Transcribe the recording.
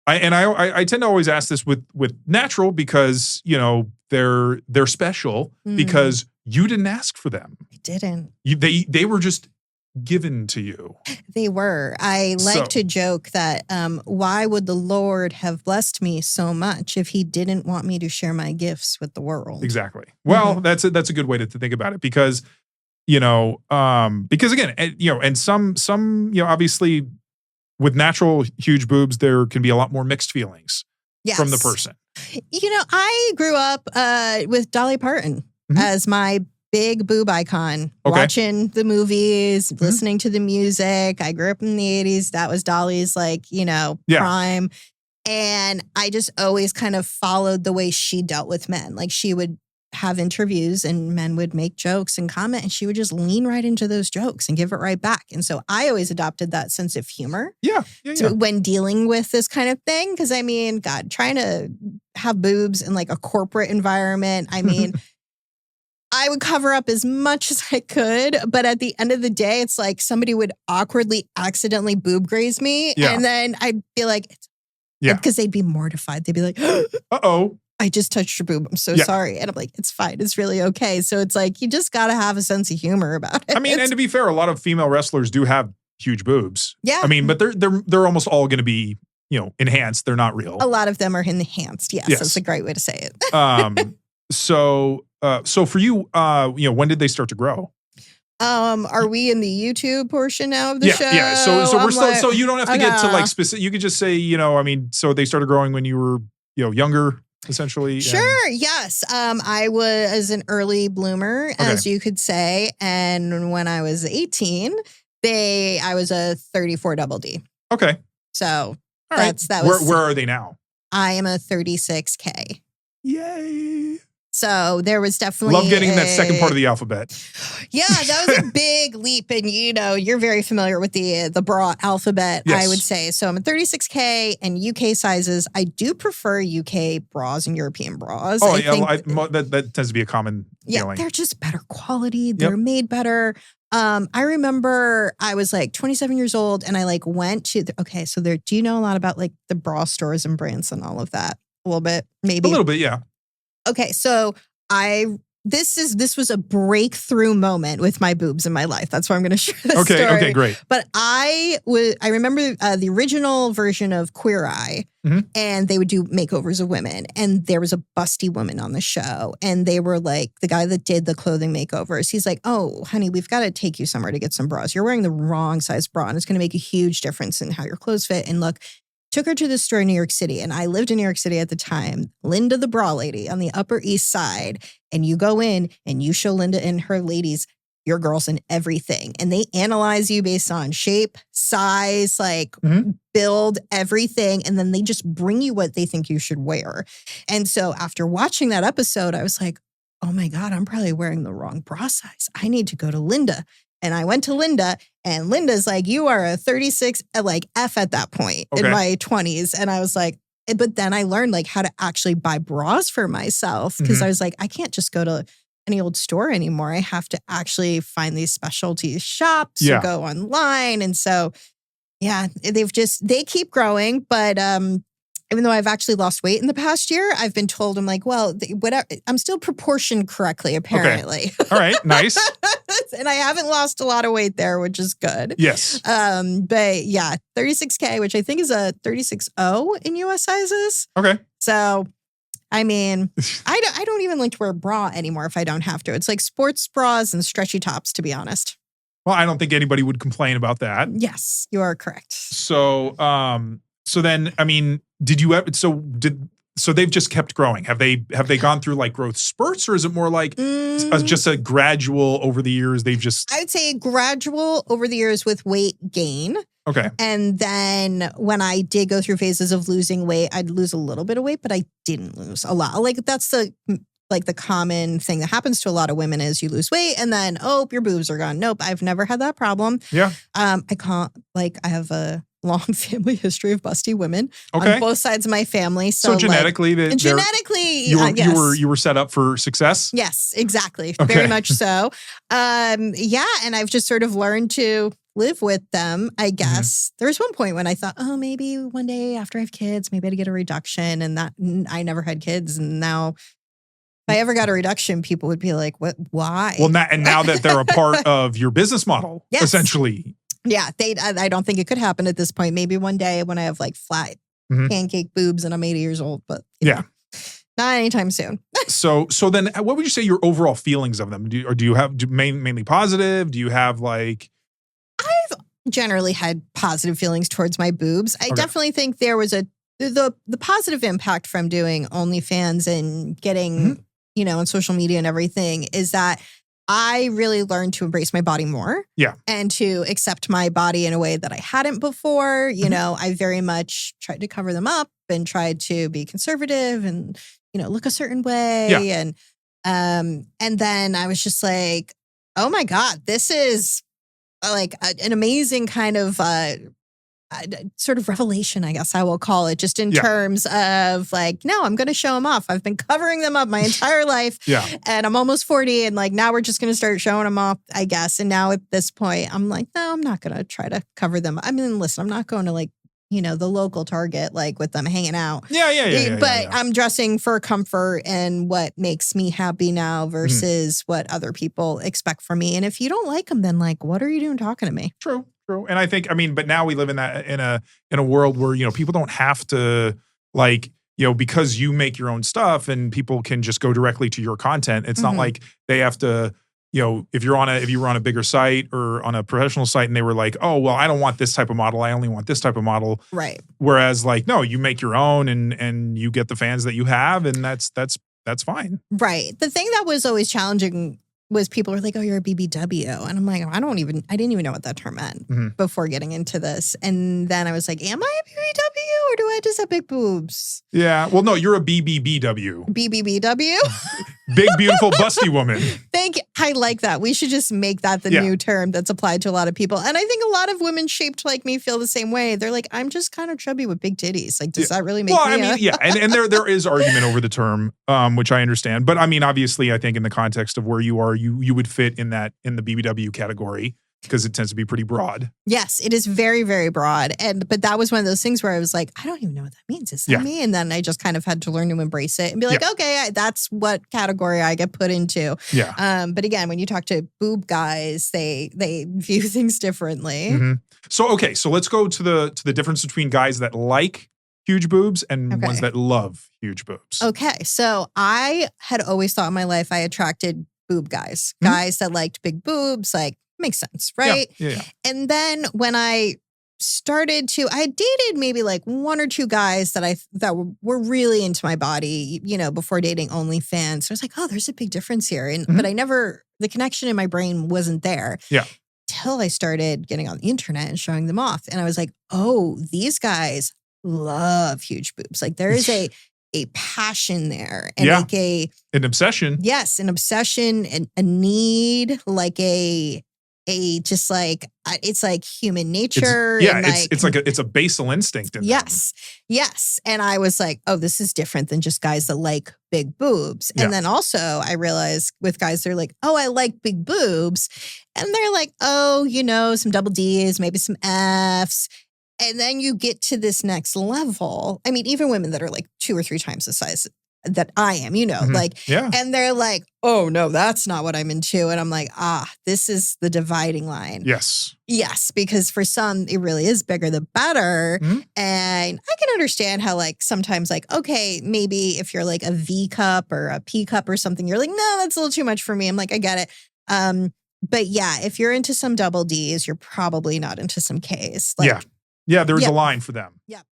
I tend to always ask this with natural because, you know, they're special because you didn't ask for them. I didn't. They were just given to you. They were. I like to joke that why would the Lord have blessed me so much if he didn't want me to share my gifts with the world? Exactly. Well, that's a good way to think about it because, you know, because again, you know, and some, you know, obviously with natural huge boobs, there can be a lot more mixed feelings from the person. You know, I grew up with Dolly Parton as my big boob icon, watching the movies, listening to the music. I grew up in the 80s. That was Dolly's, like, you know, prime. And I just always kind of followed the way she dealt with men. Like, she would have interviews and men would make jokes and comment, and she would just lean right into those jokes and give it right back. And so I always adopted that sense of humor. So when dealing with this kind of thing, because I mean, God, trying to have boobs in like a corporate environment, I mean, I would cover up as much as I could, but at the end of the day, it's like somebody would awkwardly accidentally boob graze me. And then I'd be like, because they'd be mortified. They'd be like, uh-oh. I just touched your boob. I'm so sorry. And I'm like, it's fine. It's really okay. So it's like, you just got to have a sense of humor about it. I mean, and to be fair, a lot of female wrestlers do have huge boobs. Yeah. I mean, but they're almost all going to be, you know, enhanced. They're not real. A lot of them are enhanced. Yes. That's a great way to say it. So for you, you know, when did they start to grow? Are we in the YouTube portion now of the show? Yeah. So we're still, so you don't have to get to like specific, you could just say, you know, I mean, so they started growing when you were, you know, younger, essentially. Sure. Yes. I was an early bloomer, as you could say. And when I was 18, I was a 34 double D. Okay. So that was, where are they now? I am a 36K. Yay. So there was definitely love getting that second part of the alphabet. Yeah, that was a big leap. And, you know, you're very familiar with the bra alphabet, I would say. So I'm a 36K and UK sizes. I do prefer UK bras and European bras. Oh, that tends to be a common feeling. They're just better quality. They're made better. I remember I was like 27 years old and I like went to, so do you know a lot about like the bra stores and brands and all of that? A little bit, maybe. A little bit, yeah. Okay, so this was a breakthrough moment with my boobs in my life. That's why I'm going to share this story. Okay, great. But I remember the original version of Queer Eye, and they would do makeovers of women, and there was a busty woman on the show, and they were like, the guy that did the clothing makeovers, he's like, oh, honey, we've got to take you somewhere to get some bras. You're wearing the wrong size bra, and it's going to make a huge difference in how your clothes fit and look. Took her to the store in New York City, and I lived in New York City at the time. Linda the bra lady on the Upper East Side, and you go in and you show Linda and her ladies your girls and everything, and they analyze you based on shape, size, like build, everything, and then they just bring you what they think you should wear. And so after watching that episode, I was like, oh my God, I'm probably wearing the wrong bra size. I need to go to Linda. And I went to Linda, and Linda's like, you are a 36, like F at that point in my 20s. And I was like, but then I learned like how to actually buy bras for myself because I was like, I can't just go to any old store anymore. I have to actually find these specialty shops or go online. And so, they keep growing. But even though I've actually lost weight in the past year, I've been told, I'm like, well, whatever, I'm still proportioned correctly, apparently. Okay. All right, nice. And I haven't lost a lot of weight there, which is good. Yes. But yeah, 36K, which I think is a 36O in US sizes. Okay. So, I mean, I don't even like to wear a bra anymore if I don't have to. It's like sports bras and stretchy tops, to be honest. Well, I don't think anybody would complain about that. Yes, you are correct. So, so then, I mean, so they've just kept growing. Have they gone through like growth spurts, or is it more like just a gradual over the years? I would say gradual over the years with weight gain. Okay. And then when I did go through phases of losing weight, I'd lose a little bit of weight, but I didn't lose a lot. Like that's the common thing that happens to a lot of women is you lose weight and then, your boobs are gone. Nope. I've never had that problem. Yeah. I have a long family history of busty women on both sides of my family. So genetically, you were set up for success. Yes, exactly. Okay. Very much so. And I've just sort of learned to live with them, I guess. There was one point when I thought, oh, maybe one day after I have kids, maybe I'd get a reduction. And that I never had kids. And now if I ever got a reduction, people would be like, what, why? Well, now that they're a part of your business model, essentially. Yeah, I don't think it could happen at this point. Maybe one day when I have like flat pancake boobs and I'm 80 years old, but you know, not anytime soon. So then what would you say your overall feelings of them? Do you have mainly positive? Do you have like... I've generally had positive feelings towards my boobs. I definitely think there was the positive impact from doing OnlyFans and getting, you know, on social media and everything is that I really learned to embrace my body more. Yeah. And to accept my body in a way that I hadn't before. You know, I very much tried to cover them up and tried to be conservative and, you know, look a certain way. Yeah. And then I was just like, oh my God, this is like an amazing kind of sort of revelation, I guess I will call it, just in terms of like, no, I'm going to show them off. I've been covering them up my entire life. And I'm almost 40 and like now we're just going to start showing them off, I guess. And now at this point, I'm like, no, I'm not going to try to cover them. I mean, listen, I'm not going to like, you know, the local Target, like with them hanging out. But I'm dressing for comfort and what makes me happy now versus what other people expect from me. And if you don't like them, then like, what are you doing talking to me? True. And I think, I mean, but now we live in a world where, you know, people don't have to like, you know, because you make your own stuff and people can just go directly to your content. It's not like they have to, you know, if you were on a bigger site or on a professional site and they were like, oh, well, I don't want this type of model. I only want this type of model. Right. Whereas like, no, you make your own and you get the fans that you have and that's fine. Right. The thing that was always challenging was people were like, oh, you're a BBW. And I'm like, I didn't even know what that term meant before getting into this. And then I was like, am I a BBW or do I just have big boobs? Yeah. Well, no, you're a BBBW. BBBW? Big, beautiful, busty woman. Thank you. I like that. We should just make that the new term that's applied to a lot of people. And I think a lot of women shaped like me feel the same way. They're like, I'm just kind of chubby with big titties. Like, does that really make me? I mean, And there is argument over the term, which I understand. But I mean, obviously, I think in the context of where you are, you would fit in the BBW category because it tends to be pretty broad. Yes, it is very, very broad. But that was one of those things where I was like, I don't even know what that means. Is that me? And then I just kind of had to learn to embrace it and be like, okay, that's what category I get put into. Yeah. But again, when you talk to boob guys, they view things differently. So let's go to the difference between guys that like huge boobs and ones that love huge boobs. Okay, so I had always thought in my life I attracted boob guys, guys that liked big boobs, like makes sense, right? Yeah. And then when I started to, I dated maybe like one or two guys that were really into my body, you know, before dating OnlyFans. So I was like, oh, there's a big difference here. And but the connection in my brain wasn't there. Yeah. Till I started getting on the internet and showing them off. And I was like, oh, these guys love huge boobs. Like there is a passion there and like an obsession. Yes, an obsession and a need, like a just like it's like human nature. It's a basal instinct in them. Yes. And I was like, oh, this is different than just guys that like big boobs. And then also I realized with guys, they're like, oh, I like big boobs. And they're like, oh, you know, some double D's, maybe some F's. And then you get to this next level. I mean, even women that are like 2 or 3 times the size that I am, you know, and they're like, oh no, that's not what I'm into. And I'm like, this is the dividing line. Yes, because for some, it really is bigger the better. And I can understand how like sometimes like, okay, maybe if you're like a V cup or a P cup or something, you're like, no, that's a little too much for me. I'm like, I get it. But yeah, if you're into some double D's, you're probably not into some K's. Like, yeah, there's a line for them. Yeah.